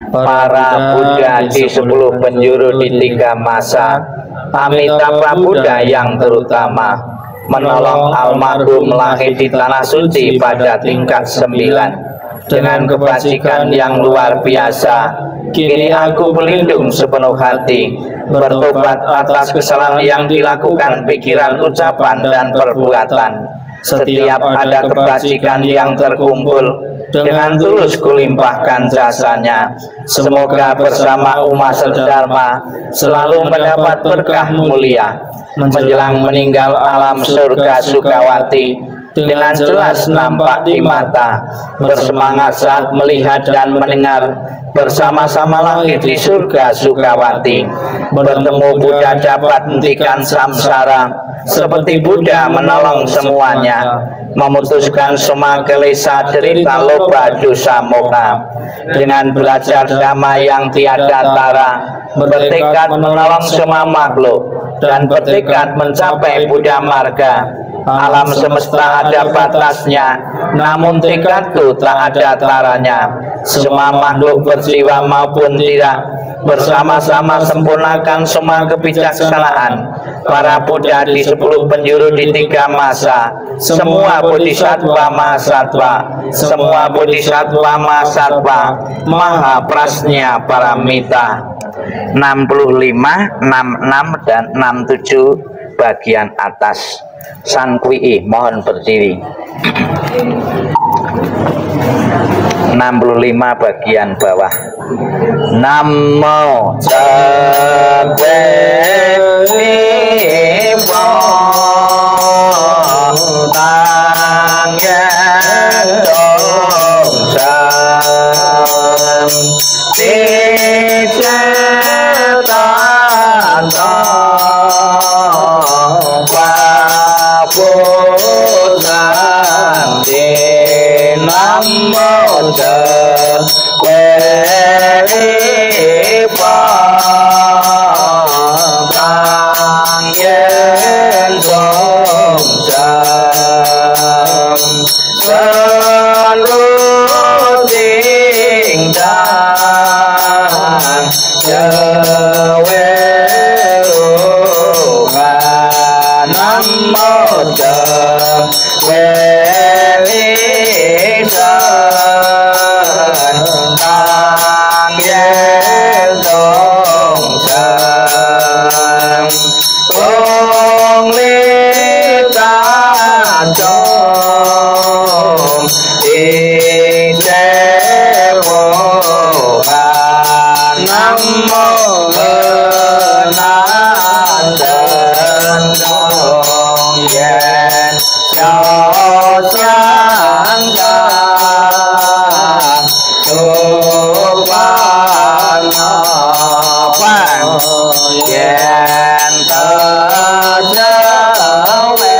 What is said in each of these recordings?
para Buddha di 10 penjuru di 3 masa, Amitabha Buddha yang terutama, menolong almarhum lahir di tanah suci pada tingkat 9 dengan kebajikan yang luar biasa. Kini aku berlindung sepenuh hati, bertobat atas kesalahan yang dilakukan pikiran, ucapan, dan perbuatan. Setiap ada kebajikan yang terkumpul, dengan tulus kulimpahkan jasanya. Semoga bersama umat sedharma selalu mendapat berkah mulia. Menjelang meninggal alam surga Sukawati dengan jelas nampak di mata, bersemangat saat melihat dan mendengar, bersama-sama lahir di surga Sukawati. Bertemu Buddha dapat hentikan samsara, seperti Buddha menolong semuanya, memutuskan semua kelesa derita loba dosa moha. Dengan belajar dhamma yang tiada tara, bertekad menolong semua makhluk, dan bertekad mencapai Buddha marga. Alam semesta ada batasnya, namun tekadku tak ada taranya. Semua makhluk berjiwa maupun tidak, bersama-sama sempurnakan semua kebijaksanaan. Para Buddha di 10 penjuru di 3 masa, semua bodhisattva mahasatwa, semua bodhisattva mahasatwa, maha prasnya paramita. 65, 66 dan 67 bagian atas. Sankuii, mohon berdiri. 65 bagian bawah. Namo Cabe Nipo Tang Yedong Sam Ticetan Buddhan di Namo Cabe Nipo Tang Yedong Sam Saluting dan Jawelungan Namo Cabe Tang Yedong Sam Tong Litan Chong Icewohan Namo Menandan Dong Yen Cho Sangkan Supana Pang Yen Terjawe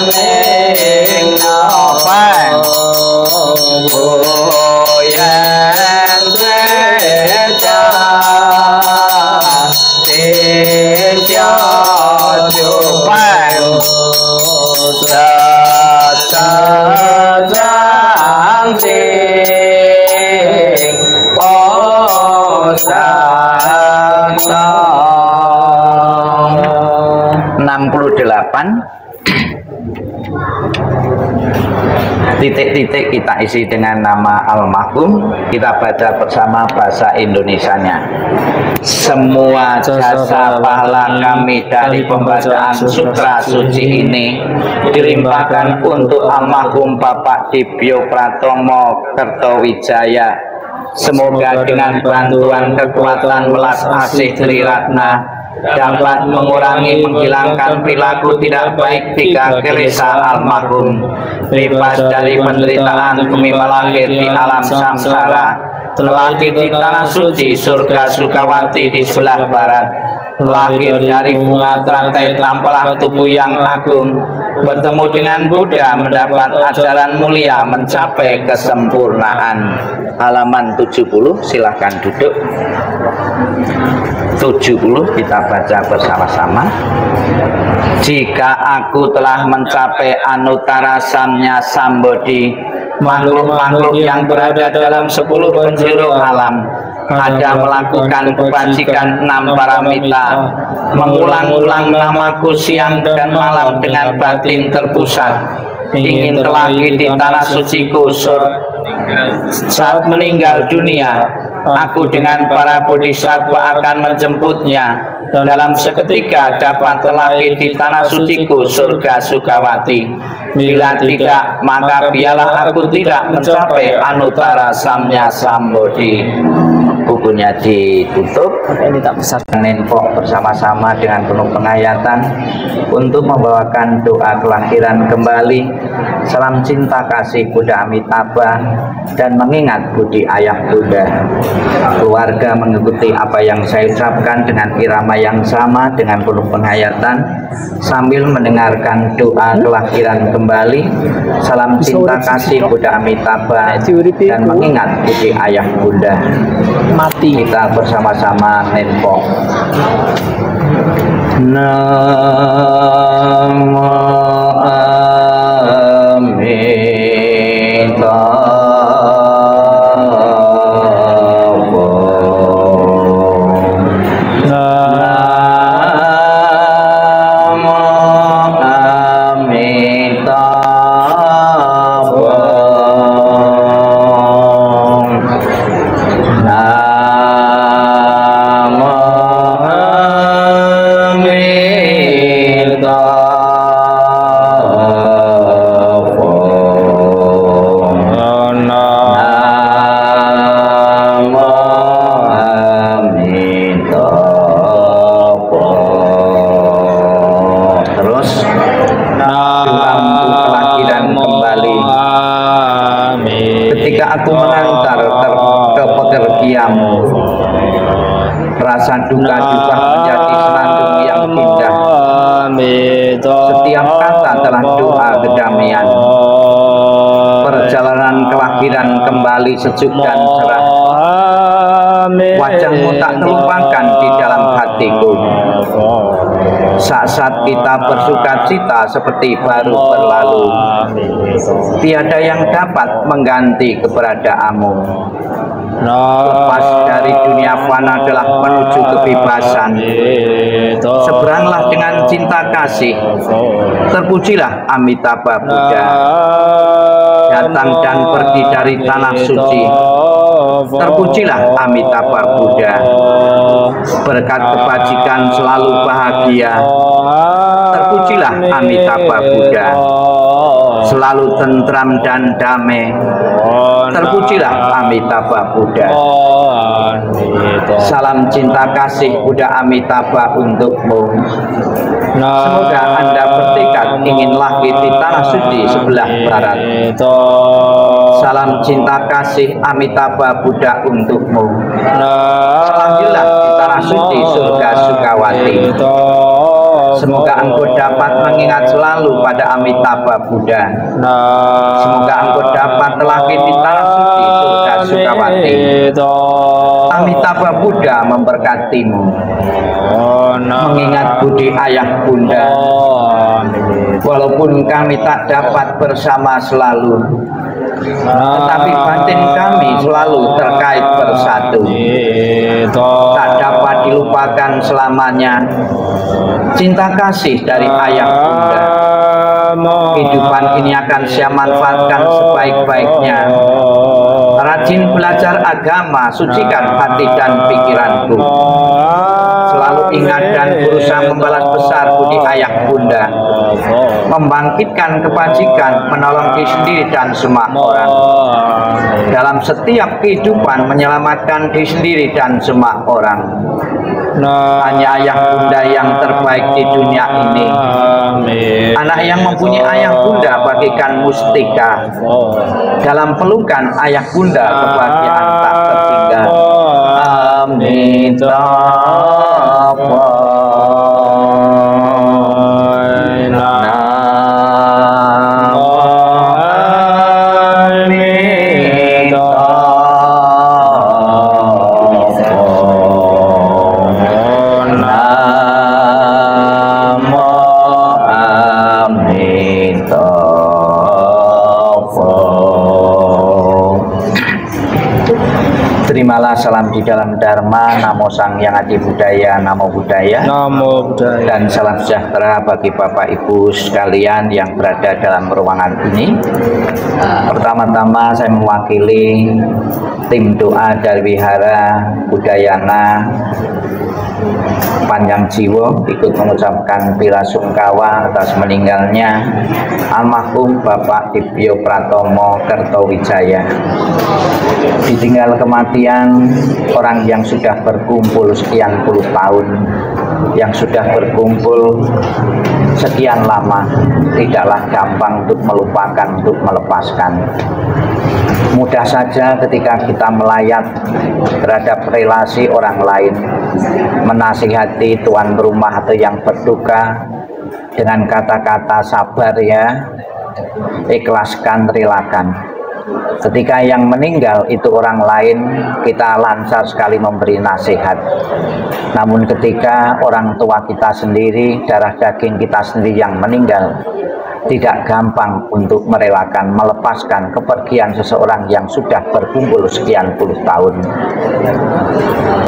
Sening Nopang Buyen Seja Tinja Jupang Sajang Sing Posasa 68 titik-titik kita isi dengan nama almarhum. Kita baca bersama bahasa Indonesianya. Semua jasa pahala kami dari pembacaan sutra suci ini dilimpahkan untuk almarhum Bapak Dibyo Pratomo Kertowijaya. Semoga dengan bantuan kekuatan welas asih Triratna dapat mengurangi, menghilangkan perilaku tidak baik tiga kelesa almarhum, bebas dari penderitaan kemima lahir di alam samsara, terlahir di tanah suci surga Sukawati di sebelah barat, lahir dari bunga teratai tampalah tubuh yang agung, bertemu dengan Buddha, mendapat ajaran mulia, mencapai kesempurnaan. Halaman 70, silahkan duduk. 70 kita baca bersama-sama. Jika aku telah mencapai anuttara samnya sambodhi, makhluk-makhluk yang berada dalam 10 penjuru alam, ada melakukan kebajikan 6 paramita, mengulang-ulang namaku siang dan malam dengan batin terpusat, ingin telagi di tanah suciku saat meninggal dunia. Aku dengan para bodhisattva akan menjemputnya. Dalam seketika dapat telagi di tanah suciku surga Sukawati. Bila tidak, maka biarlah aku tidak mencapai Anuttara Samya Sambodhi. Bukunya ditutup. Ini tak besar. Nenpok bersama-sama dengan penuh penghayatan untuk membawakan doa kelahiran kembali, salam cinta kasih Buddha Amitabha, dan mengingat budi ayah Buddha. Keluarga mengikuti apa yang saya ucapkan dengan irama yang sama dengan penuh penghayatan sambil mendengarkan doa kelahiran kembali, salam cinta kasih Buddha Amitabha, dan mengingat budi ayah Buddha. Mati. Kita bersama-sama nenpok. Namo rasa duka juga menjadi senandung yang indah. Setiap kata telah doa kedamaian. Perjalanan kelahiran kembali sejuk dan cerah. Wajahmu tak terlupakan di dalam hatiku. Saat-saat kita bersuka cita seperti baru berlalu. Tiada yang dapat mengganti keberadaanmu. Lepas dari dunia fana adalah menuju kebebasan. Seberanglah dengan cinta kasih. Terpujilah Amitabha Buddha. Datang dan pergi dari tanah suci. Terpujilah Amitabha Buddha. Berkat kebajikan selalu bahagia. Terpujilah Amitabha Buddha. Selalu tentram dan damai. Terpujilah Amitabha Buddha. Salam cinta kasih Buddha Amitabha untukmu. Semoga Anda bertekad ingin lahir di tanah suci sebelah barat. Salam cinta kasih Amitabha Buddha untukmu. Lahirlah di tanah suci surga Sukawati. Semoga engkau dapat mengingat selalu pada Amitabha Buddha. Semoga engkau dapat lahir di tanah suci surga Sukawati. Amitabha Buddha memberkatimu. Mengingat budi ayah bunda. Walaupun kami tak dapat bersama selalu, tetapi batin kami selalu terkait bersatu. Tak dapat dilupakan selamanya cinta kasih dari ayah bunda. Kehidupan ini akan saya manfaatkan sebaik-baiknya. Rajin belajar agama, sucikan hati dan pikiranku. Selalu ingat dan berusaha membalas besar budi ayah bunda. Membangkitkan kebajikan, menolong diri sendiri dan semua orang. Dalam setiap kehidupan menyelamatkan diri sendiri dan semua orang. Hanya ayah bunda yang terbaik di dunia ini. Anak yang mempunyai ayah bunda bagikan mustika. Dalam pelukan ayah bunda kebahagiaan tak tertinggal. Amitabha. Oh Terimalah salam di dalam Dharma, Namo Sang Hyang Adi Budaya, Namo Buddhaya. Namo Buddhaya. Dan salam sejahtera bagi Bapak Ibu sekalian yang berada dalam ruangan ini. Pertama-tama saya mewakili tim doa dari Wihara Budayana Panjang Jiwo ikut mengucapkan bela sungkawa atas meninggalnya almarhum Bapak Dibyo Pratomo Kertowijaya. Ditinggal kematian orang yang sudah berkumpul sekian puluh tahun, yang sudah berkumpul sekian lama, tidaklah gampang untuk melupakan, untuk melepaskan. Mudah saja ketika kita melayat terhadap relasi orang lain, menasihati tuan rumah atau yang berduka dengan kata-kata sabar ya, ikhlaskan, relakan. Ketika yang meninggal itu orang lain, kita lancar sekali memberi nasihat. Namun ketika orang tua kita sendiri, darah daging kita sendiri yang meninggal, tidak gampang untuk merelakan, melepaskan kepergian seseorang yang sudah berkumpul sekian puluh tahun.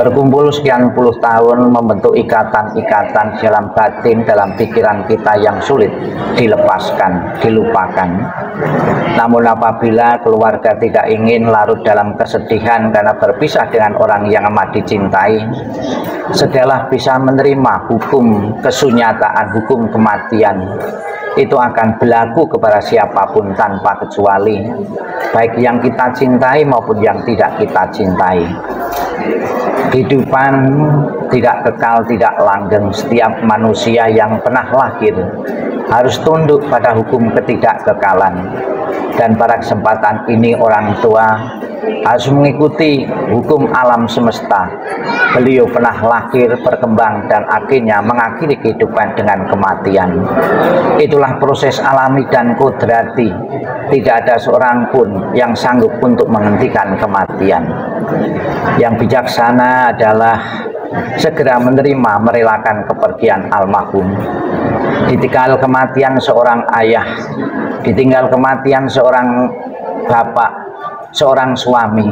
Berkumpul sekian puluh tahun membentuk ikatan-ikatan dalam batin, dalam pikiran kita yang sulit dilepaskan, dilupakan. Namun apabila keluarga tidak ingin larut dalam kesedihan karena berpisah dengan orang yang amat dicintai, segala bisa menerima hukum kesunyataan, hukum kematian. Itu akan berlaku kepada siapapun tanpa kecuali, baik yang kita cintai maupun yang tidak kita cintai. Kehidupan tidak kekal, tidak langgeng. Setiap manusia yang pernah lahir harus tunduk pada hukum ketidakkekalan. Dan pada kesempatan ini orang tua harus mengikuti hukum alam semesta. Beliau pernah lahir, berkembang, dan akhirnya mengakhiri kehidupan dengan kematian. Itulah proses alami dan kodrati. Tidak ada seorang pun yang sanggup untuk menghentikan kematian. Yang bijaksana adalah segera menerima, merelakan kepergian almarhum. Ditinggal kematian seorang ayah, ditinggal kematian seorang bapak, seorang suami,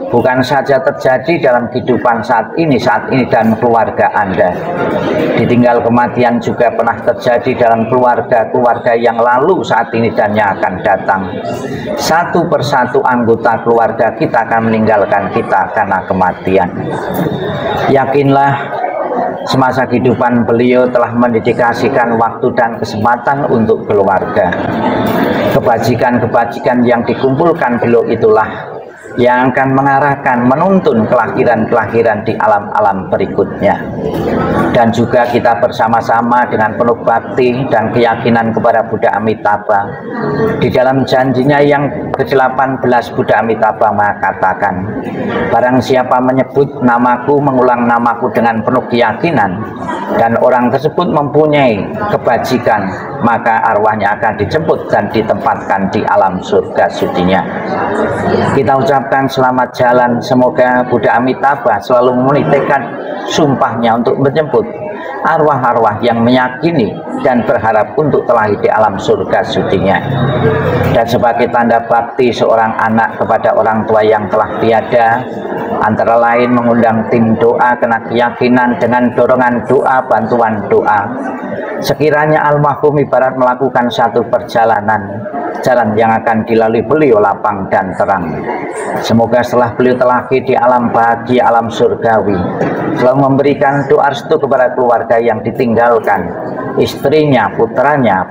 bukan saja terjadi dalam kehidupan saat ini dan keluarga Anda. Ditinggal kematian juga pernah terjadi dalam keluarga yang lalu, saat ini, dan yang akan datang. Satu persatu anggota keluarga kita akan meninggalkan kita karena kematian. Yakinlah, semasa kehidupan beliau telah mendedikasikan waktu dan kesempatan untuk keluarga. Kebajikan-kebajikan yang dikumpulkan beliau itulah yang akan mengarahkan, menuntun kelahiran-kelahiran di alam-alam berikutnya. Dan juga kita bersama-sama dengan penuh bakti dan keyakinan kepada Buddha Amitabha. Di dalam janjinya yang ke-18, Buddha Amitabha mengatakan, barang siapa menyebut namaku, mengulang namaku dengan penuh keyakinan, dan orang tersebut mempunyai kebajikan, maka arwahnya akan dijemput dan ditempatkan di alam surga sucinya. Kita ucapkan selamat jalan, semoga Buddha Amitabha selalu memenuhi tekad sumpahnya untuk menjemput arwah-arwah yang meyakini dan berharap untuk terlahir di alam surga sucinya. Dan sebagai tanda bakti seorang anak kepada orang tua yang telah tiada, antara lain mengundang tim doa kena keyakinan dengan dorongan doa, bantuan doa. Sekiranya almarhum ibarat melakukan satu perjalanan, jalan yang akan dilalui beliau lapang dan terang. Semoga setelah beliau terlahir di alam bahagia, alam surgawi, selalu memberikan doa restu kepada keluarga yang ditinggalkan, istrinya, putranya,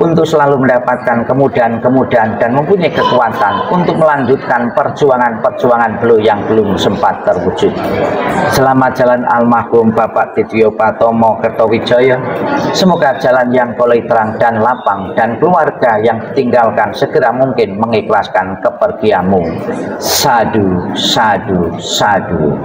untuk selalu mendapatkan kemudahan-kemudahan dan mempunyai kekuatan untuk melanjutkan perjuangan-perjuangan beliau yang belum sempat terwujud. Selamat jalan almarhum Bapak Dibyo Pratomo Kertowijaya. Semoga jalan yang boleh terang dan lapang, dan keluarga yang ditinggalkan segera mungkin mengikhlaskan kepergianmu. Sadu, sadu, sadu.